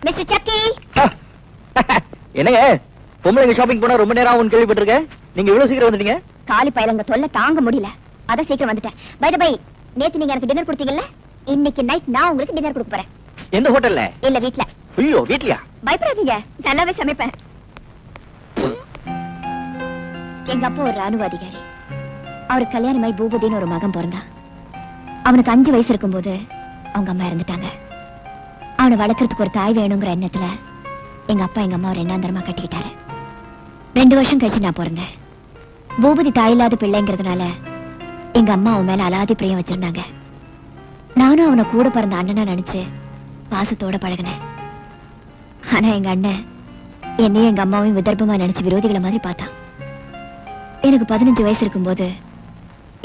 Mister Sakki. என்னங்க பொம்பளைங்க shopping போனா ரொம்ப நேரம் ஆகும் கேள்விப்பட்டிருக்கேன். நீங்க இவ்வளவு சீக்கிரம் வந்துட்டீங்க? காலி பயலங்க தொல்லை தாங்க முடியல, அத சீக்கிரம் வந்துட்டேன். பை த பை, நேத்து நீங்க எனக்கு டின்னர் கொடுத்தீங்கல்ல, இன்னைக்கு நைட் நான் உங்களுக்கு டின்னர் கொடுக்க போறேன். எந்த ஹோட்டல்ல? இல்ல வீட்ல. ஐயோ வீட்லயா? பயப்படாதீங்க, நல்லாவே சமைப்பேன். எங்க அப்பா ஒரு ராணுவ அதிகாரி. அவருக்கு கல்யாணமாய் பூபதின்னு ஒரு மகன் பிறந்தான். அவனுக்கு 5 வயசு இருக்கும்போது அவங்க அம்மா இறந்துட்டாங்க. அவனை வளர்க்கறதுக்கு ஒரு தாய் வேணுங்கிற எண்ணத்துல எங்க அப்பா எங்க அம்மா ஒரு எண்ணாந்தரமா கட்டிக்கிட்டாரு. 2 வருஷம் கழிச்சு நான் பிறந்தேன். பூபதி தாயில்லாத பிள்ளைங்கிறதுனால எங்க அம்மா அவன் மேல அலாதி பிரியம் வச்சிருந்தாங்க. நானும் அவனை கூட பிறந்த அண்ணனா நினைச்சு பாசத்தோட பழகினேன். ஆனா எங்க அண்ணன் என்னையும் எங்க அம்மாவையும் விதர்ப்பமா நினைச்சு விரோதிகளை மாதிரி பார்த்தான். எனக்கு 15 வயசு இருக்கும்போது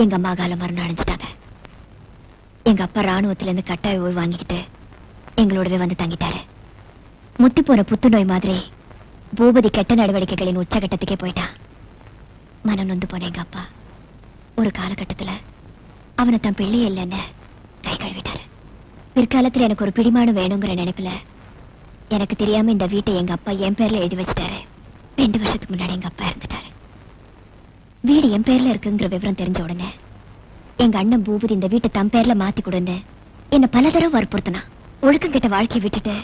எங்க அம்மா கால மரணம் அடைஞ்சிட்டாங்க. எங்க அப்பா ராணுவத்துல இருந்து கட்டாய ஓய்வு வாங்கிக்கிட்டு எங்களோடவே வந்து தங்கிட்டாரு. முத்தி போற புத்துநோய் மாதிரி பூபதி கெட்ட நடவடிக்கைகளின் உச்சகட்டத்துக்கே போயிட்டான். மனம் நொந்து போன எங்க அப்பா ஒரு காலகட்டத்துல அவனை தன் பிள்ளை இல்லைன்னு கை கழுவிட்டாரு. பிற்காலத்துல எனக்கு ஒரு பிடிமானம் வேணுங்கிற நினைப்புல எனக்கு தெரியாம இந்த வீட்டை எங்க அப்பா என் பேர்ல எழுதி வச்சுட்டாரு. 2 வருஷத்துக்கு முன்னாடி எங்க அப்பா இறந்துட்டாரு. வீடு என் பேர்ல இருக்குங்கிற விவரம் தெரிஞ்ச உடனே எங்க அண்ணன் பூபதி இந்த வீட்டை தன் பேர்ல மாத்தி கொடுன்னு என்ன பல தடவை வற்புறுத்தினா. ஒழுக்கம் கெட்ட வாழ்க்கையை விட்டுட்டு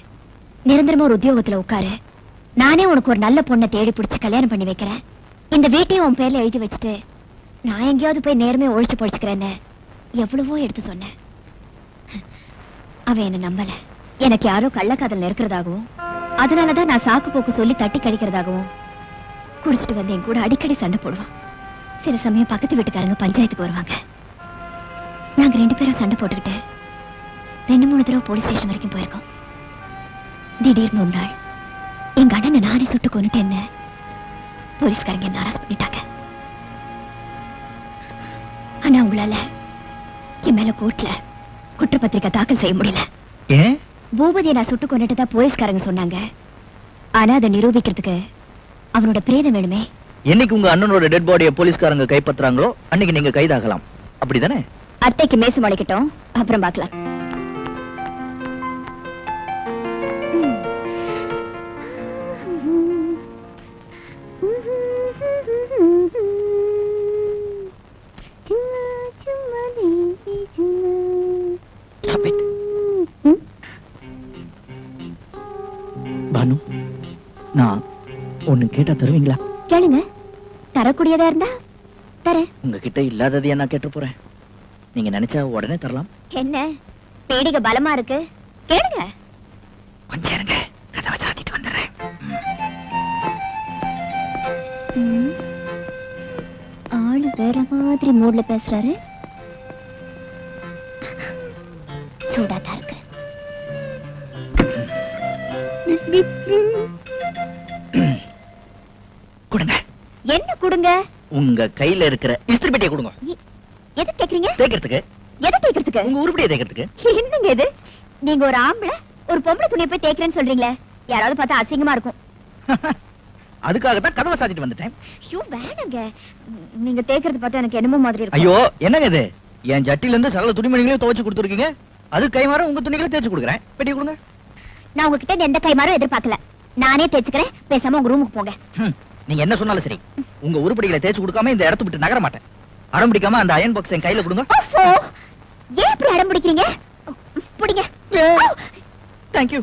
நிரந்தரமா ஒரு உத்தியோகத்துல உட்காரு, நானே உனக்கு ஒரு நல்ல பொண்ணை தேடி பிடிச்சு கல்யாணம் பண்ணி வைக்கிறேன், இந்த வீட்டையும் உன் பேர்ல எழுதி வச்சுட்டு நான் எங்கேயாவது போய் நேர்மையை ஒழிச்சு பொழிச்சுக்கிறேன்னு எவ்வளவோ எடுத்து சொன்னேன். அவன் என்ன நம்பல. எனக்கு யாரோ கள்ளக்காதல் இருக்கிறதாகவும் அதனாலதான் நான் சாக்கு போக்கு சொல்லி தட்டி கழிக்கிறதாகவும் குடிச்சிட்டு வந்து என் கூட அடிக்கடி சண்டை போடுவான். சில சமயம் பக்கத்து வீட்டுக்காரங்க பஞ்சாயத்துக்கு வருவாங்க. நாங்க 2 பேரும் சண்டை போட்டுக்கிட்டு 2-3 தடவை போலீஸ் ஸ்டேஷன் வரைக்கும் போயிருக்கோம். திடீர்னு ஒரு நாள் எங்க அண்ணனை நானே சுட்டு கொன்னுட்டேன்னு போலீஸ்காரங்க என்ன அரெஸ்ட் பண்ணிட்டாங்க. ஆனா உங்களால என் மேல கோர்ட்ல குற்றப்பத்திரிக்கை தாக்கல் செய்ய முடியல. பூபதியை நான் சுட்டு கொன்னுட்டதா போலீஸ்காரங்க சொன்னாங்க. ஆனா அதை நிரூபிக்கிறதுக்கு அவனோட பிரேதம் வேணுமே. என்னைக்கு உங்க அண்ணனோட டெட் பாடியை போலீஸ்காரங்க கைப்பற்றாங்களோ அன்னைக்கு நீங்க கைதாகலாம், அப்படிதானே? அத்தைக்கு மேசு முளைக்கட்டும், அப்புறம் பார்க்கலாம். பானு, நான் ஒண்ணு கேட்டா தருவீங்களா? கேளுங்க. தரக்கூடியதா இருந்தா தரேன். உங்ககிட்ட இல்லாததையா நான் கேட்டு போறேன். நீங்க நினைச்சா உடனே தரலாம். என்ன பீடிகை பலமா இருக்கு? கேளுங்க. கொஞ்சம் இருங்க, கதவை சாத்திட்டு வந்துடுறேன். ஆளு வேற மாதிரி மூட்ல பேசுறாரு. சூடாதான் இருக்கு. கொடுங்க. என்ன கொடுங்க? உங்க கையில இருக்கிற இஸ்திரி பெட்டியை கொடுங்க. எது கேக்குறீங்க? தேய்க்கிறதுக்கு. எதை தேய்க்கிறதுக்கு? உங்க உருப்படியை தேய்க்கிறதுக்கு. என்னங்க இது? நீங்க ஒரு ஆம்பளை ஒரு பொம்பளை துணியை போய் தேய்க்கிறேன்னு சொல்றீங்களே, யாராவது பார்த்தா அசிங்கமா இருக்கும். அதுக்காக தான் கதவை சாத்திட்டு வந்துட்டேன். ஐயோ வேணாங்க, நீங்க தேய்க்கிறது பார்த்தா எனக்கு என்னமோ மாதிரி இருக்கு. ஐயோ என்னங்க இது? என் ஜட்டில இருந்து சகல துணிமணிகளையும் துவைச்சு கொடுத்துருக்கீங்க, அது கைமாற உங்க துணிகளை தேய்ச்சு கொடுக்குறேன். பெட்டி கொடுங்க. நான் உங்ககிட்ட எந்த கைமாறும் எதிர்பார்க்கல, நானே தேய்ச்சுக்கிறேன். பேசாம உங்க ரூமுக்கு போங்க. நீங்க என்ன சொன்னாலும் சரி, உங்க உருப்படிகளை தேய்ச்சு கொடுக்காம இந்த இடத்து விட்டு நகர மாட்டேன். அடம் பிடிக்காம அந்த அயன் பாக்ஸ் என் கையில கொடுங்க. ஏன் இப்படி அடம் பிடிக்கிறீங்க? பிடிங்க. தேங்க்யூ.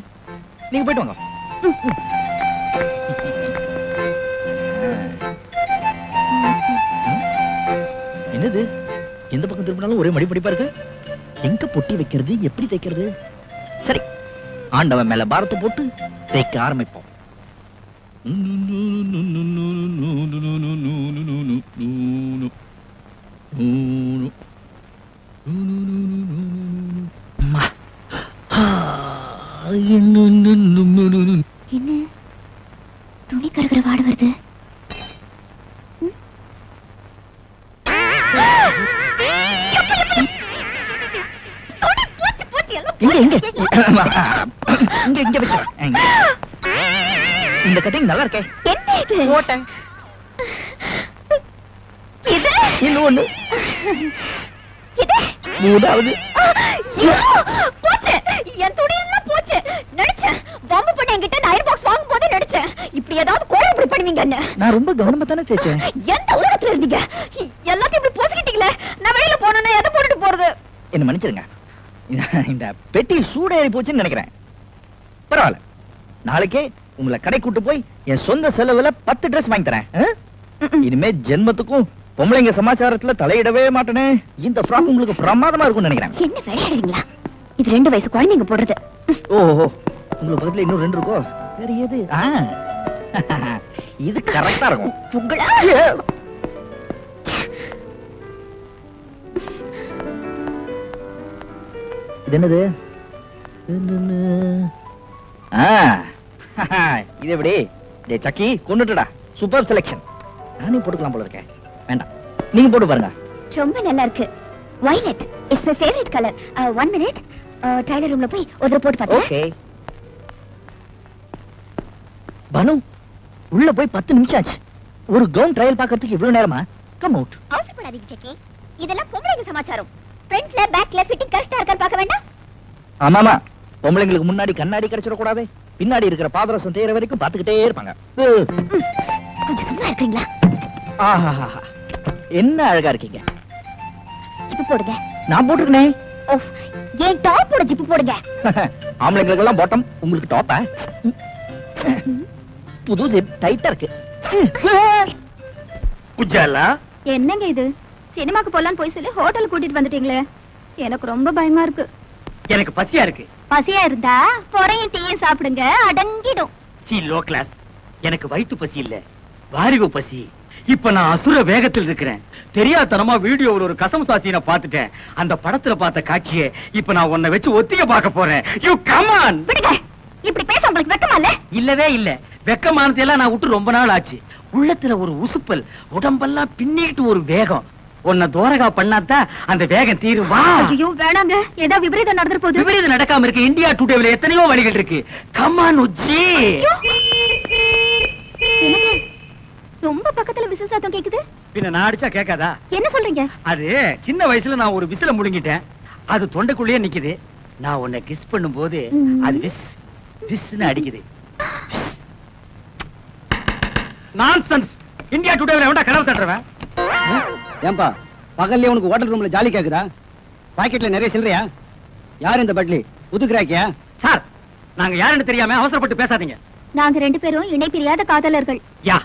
நீங்க போயிட்டு வாங்க. என்னது எந்த பக்கம் திரும்பினாலும் ஒரே மடிப்படிப்பா இருக்கு. எங்க பொட்டி வைக்கிறது, எப்படி தைக்கிறது? சரி, ஆண்டவன் மேல பாரத்தை போட்டு தைக்க ஆரம்பிப்போம். என்ன துணி கருகிற வாடு வருது? இந்த கட்டிங் நல்லா இருக்கே. போட்டேன். இன்னொன்னு மூணாவது போச்சு. என் துணி எல்லாம் போச்சு. நினைச்சேன் பாம்பு பண்ண என்ன? நான் ரொம்ப கவனமா தானே தேய்ச்சேன். எந்த உலகத்துல இருந்தீங்க? எல்லாத்தையும் இப்படி போசிக்கிட்டீங்களே. நான் வெளியில போனேன்னா எதை போட்டுட்டு போறது? என்ன மன்னிச்சிருங்க. இந்த பெட்டி சூடேறி போச்சுன்னு நினைக்கிறேன். பரவாயில்ல, நாளைக்கே உங்களை கடை கூட்டு போய் என் சொந்த செலவுல 10 ட்ரெஸ் வாங்கி தரேன். இனிமே ஜென்மத்துக்கும் பொம்பளைங்க சமாச்சாரத்துல தலையிடவே மாட்டேனே. இந்த ஃப்ராக் உங்களுக்கு பிரமாதமா இருக்கும்னு நினைக்கிறேன். என்ன விளையாடுறீங்களா? இது 2 வயசு குழந்தைங்க போடுறது. ஓஹோ, உங்களுக்கு பக்கத்துல இன்னும் 2 இருக்கோ? வேற எது? இது கரெக்டா இருக்கும். உங்களா? இது என்னது? இது எப்படி? டேய் சக்கி, கொண்டுட்டடா. Super selection. நானே போட்டுக்கலாம் போல இருக்கேன். வேண்டாம், நீங்க போட்டு பாருங்க. ரொம்ப நல்லா இருக்கு. Violet is my favourite colour. 1 minute. Tailor ரூம்ல போய் ஒரு போட்டு பாருங்க. ஓகே. பனு, உள்ள போய் 10 நிமிஷம் ஆச்சு. ஒரு கவுன் ட்ரையல் பார்க்கிறதுக்கு இவ்வளவு நேரமா? Come out. அவசரப்படாதீங்க சக்கி. இதெல்லாம் பொம்பளைங்க சமாச்சாரம். ஃப்ரண்ட்ல பேக்ல ஃபிட்டிங் கரெக்ட்டா இருக்கான்னு பார்க்க வேண்டாம்? ஆமாமா, பொம்பளைங்களுக்கு முன்னாடி கண்ணாடி கிடைச்சிட கூடாது. பின்னாடி இருக்கிற பாதரசம் தேய்ற வரைக்கும் பாத்துக்கிட்டே இருப்பாங்க. கொஞ்சம் சும்மா இருக்கீங்களா? ஆஹா, என்ன அழகா இருக்கீங்க. ஜிப்பு போடுங்க. நான் போட்டுருக்கேன். ஓ, ஏன் டாப்போட ஜிப்பு போடுங்க. ஆம்பளைங்களுக்கு எல்லாம் பாட்டம், உங்களுக்கு டாப்பா? புது ஜிப் டைட்டா இருக்கு. குஜாலா, என்னங்க இது? சினிமாக்கு போலான்னு போய் சொல்லி ஹோட்டல் கூட்டிட்டு வந்துட்டீங்களே. எனக்கு ரொம்ப பயமா இருக்கு. எனக்கு பசியா இருக்கு. பசியா இருந்தா பொறையும் டீயும் சாப்பிடுங்க, அடங்கிடும். C low class. எனக்கு வயிற்று பசி இல்ல, வாரிவு பசி. இப்ப நான் அசுர வேகத்தில் இருக்கிறேன். தெரியாதனமா வீடியோவில் ஒரு கசம் சாசியை பார்த்துட்டேன். அந்த படத்துல பார்த்த காட்சியை இப்ப நான் உன்னை வச்சு ஒத்திக பார்க்க போறேன். You come on. விடுங்க. இப்படி பேச உங்களுக்கு வெக்கமா இல்ல? இல்லவே இல்ல. வெக்கமானது எல்லாம் நான் விட்டு ரொம்ப நாள் ஆச்சு. உள்ளத்துல ஒரு உசுப்பல், உடம்பெல்லாம் பின்னிட்டு ஒரு வேகம். உன்னை தோரகா பண்ணாதான் அந்த வேகம் தீரும். வா. ஐயோ வேணாங்க, ஏதோ விபரீதம் நடந்துற போகுது. விபரீதம் நடக்காம இருக்கு. இந்தியா டுடேல எத்தனையோ வழிகள் இருக்கு. கம் ஆன் உச்சி. ரொம்ப பக்கத்துல விசில் சத்தம் கேக்குது. பின்ன நான் அடிச்சா கேட்காதா? என்ன சொல்றீங்க? அது சின்ன வயசுல நான் ஒரு விசில முழுங்கிட்டேன். அது தொண்டைக்குள்ளேயே நிக்குது. நான் உன்னை கிஸ் பண்ணும் போது அது விஸ் விஸ்னு அடிக்குது. நான்சென்ஸ். இந்தியா டுடேல எவன்டா கனவு தட்டுறவன்? ஏன்பா பகல்ல உனக்கு ஹோட்டல் ரூம்ல ஜாலி கேக்குதா? பாக்கெட்ல நிறைய சில்லறையா? யார் இந்த பட்லி? புதுக்குறாக்கியா? சார், நாங்க யாருன்னு தெரியாம அவசரப்பட்டு பேசாதீங்க. நாங்க 2 பேரும் இணை பிரியாத காதலர்கள். யா,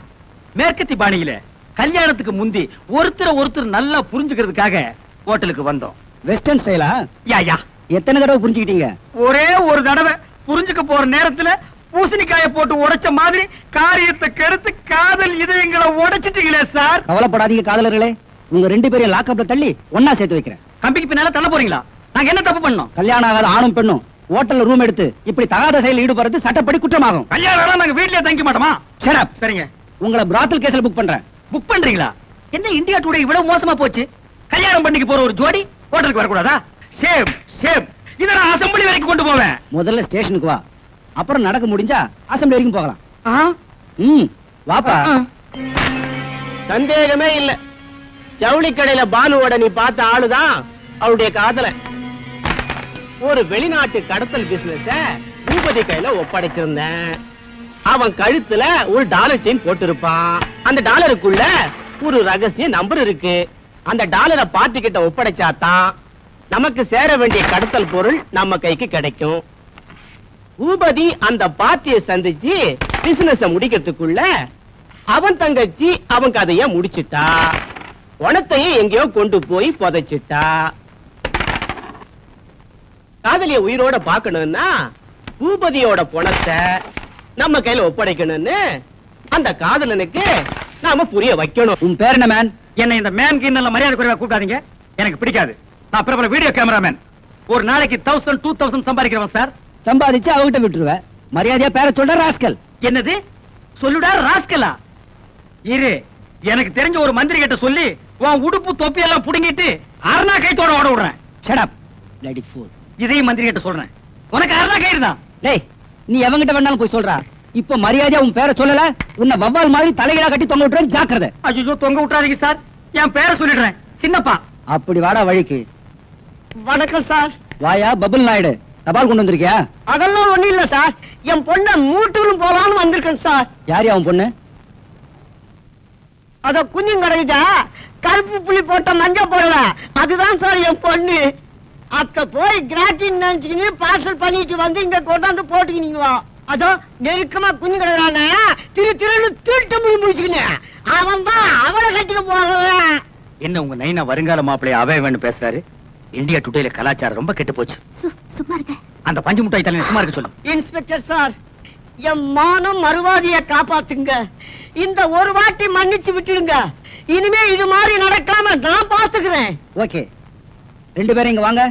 மேற்கத்தி பாணியில கல்யாணத்துக்கு முந்தி ஒருத்தர் நல்லா புரிஞ்சுக்கிறதுக்காக ஹோட்டலுக்கு வந்தோம். வெஸ்டர்ன் ஸ்டைலா? யா யா. எத்தனை தடவை புரிஞ்சுக்கிட்டீங்க? ஒரே ஒரு தடவை. புரிஞ்சுக்க போற நேரத்துல பூசணிக்காய போட்டு உடைச்ச மாதிரி காரியத்தை கெடுத்து காதல் இதயங்களை உடைச்சிட்டீங்களே சார். கவலைப்படாதீங்க காதலர்களே, உங்க 2 பேரையும் லாக்அப்ல தள்ளி ஒன்னா சேர்த்து வைக்கிறேன். கம்பிக்கு பின்னால தள்ள போறீங்களா? நாங்க என்ன தப்பு பண்ணோம்? கல்யாணம் ஆகாத ஆணும் பெண்ணும் ஹோட்டல்ல ரூம் எடுத்து இப்படி தகாத செயலில் ஈடுபடுறது சட்டப்படி குற்றமாகும். கல்யாணம் நாங்க வீட்லயே தங்க மாட்டோமா? Shut up. சரிங்க. உங்களை பிராத்தல் கேஸ்ல புக் பண்றேன். புக் பண்றீங்களா? என்ன இந்தியா டுடே இவ்வளவு மோசமா போச்சு? கல்யாணம் பண்ணிக்கு போற ஒரு ஜோடி ஹோட்டலுக்கு வரக்கூடாதா? Shame shame. இத நான் அசெம்பிளி வரைக்கும் கொண்டு போவேன். முதல்ல ஸ்டேஷனுக்கு வா, அப்புறம் நடக்க முடிஞ்சா அசெம்பிளி வரைக்கும் போகலாம். வாப்பா. சந்தேகமே இல்ல, ஜவுளி கடையில பானுவோட நீ பார்த்த ஆளுதான் அவருடைய காதல. ஒரு வெளிநாட்டு கடத்தல் பிசினஸ பூபதி கையில ஒப்படைச்சிருந்தேன். அவன் கழுத்துல ஒரு டாலர் செயின் போட்டிருப்பான். அந்த டாலருக்குள்ள ஒரு ரகசிய நம்பர் இருக்கு. அந்த டாலரை பார்ட்டி கிட்ட ஒப்படைச்சாதான் நமக்கு சேர வேண்டிய கடத்தல் பொருள் நம்ம கைக்கு கிடைக்கும். பூபதி அந்த பார்ட்டியை சந்திச்சு பிசினஸ் முடிக்கிறதுக்குள்ள அவன் தங்கச்சி அவன் கதைய முடிச்சிட்டா. உணத்தையும் எங்கேயோ கொண்டு போய் புதைச்சிட்டா. காதலிய உயிரோட பார்க்கணும்னா பூபதியோட பணத்தை நம்ம கையில ஒப்படைக்கணும்னு அந்த காதலனுக்கு நாம புரிய வைக்கணும். உன் பேர் என்ன மேன்? என்ன இந்த மேன் கிண்ணல மரியாதை குறைவா கூப்பிடாதீங்க. எனக்கு பிடிக்காது. நான் பிரபல வீடியோ கேமராமேன். ஒரு நாளைக்கு 1000 2000 சம்பாதிக்கிறவன் சார். சம்பாதிச்சு அவகிட்ட விட்டுருவேன். மரியாதையா பேர சொல்ற ராஸ்கல். என்னது சொல்லுடா ராஸ்கலா? இரு, எனக்கு தெரிஞ்ச ஒரு மந்திரி கிட்ட சொல்லி உன் உடுப்பு தொப்பி எல்லாம் புடுங்கிட்டு அரணா கைத்தோட ஓட விடுறேன். Shut up, bloody fool. இதையும் மந்திரி கிட்ட சொல்றேன். உனக்கு அரணா கயிறு தான். டேய், நீ எவங்கிட்ட வேணாலும் போய் சொல்றா. இப்ப மரியாதையா உன் பேரை சொல்லல, உன்னை வவ்வால் மாதிரி தலைகீழா கட்டி தொங்க விட்டுறேன். ஜாக்கிரதை. ஐயோ, தொங்க விட்டுறாதீங்க சார். என் பேரை சொல்லிடுறேன், சின்னப்பா. அப்படி வாடா வழிக்கு. வணக்கம் சார். வாயா பபுல் நாயுடு, தபால் கொண்டு வந்திருக்கியா? அதெல்லாம் ஒண்ணு இல்ல சார். என் பொண்ண மூட்டூரும் போலான்னு வந்திருக்கேன் சார். யாரு அவன் பொண்ணு? அத குஞ்சும் கிடைக்குதா? கருப்பு புள்ளி போட்ட மஞ்ச போடல, அதுதான் சார் என் பொண்ணு. அத்த போய் கிராக்கின்னு நினைச்சுக்கின்னு பார்சல் பண்ணிட்டு வந்து இங்க கொண்டாந்து போட்டுக்கினீங்களா? அதோ நெருக்கமா குஞ்சு கிடக்குறான திருன்னு திருட்டு முடிச்சுக்கினு அவன் தான் அவளை கட்டிக்க போறான். என்ன உங்க நைனா வருங்கால மாப்பிள்ளைய அவே வேணும் பேசுறாரு? இந்தியா டுடேல கலாச்சாரம் ரொம்ப கெட்டு போச்சு. சும்மா இருக்க. அந்த பஞ்சு முட்டாய் தலையை சும்மா இருக்க சொல்லு. இன்ஸ்பெக்டர் சார், என் மானம் மறுவாதிய காப்பாத்துங்க. இந்த ஒரு வாட்டி மன்னிச்சு விட்டுடுங்க. இனிமே இது மாதிரி நடக்காம நான் பாத்துக்கிறேன். ஓகே, 2 பேரும் இங்க வாங்க.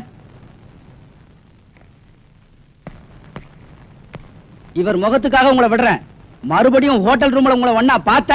இவர் முகத்துக்காக உங்களை விடுறேன். மறுபடியும் ஹோட்டல் ரூம்ல உங்களை ஒண்ணா பார்த்தா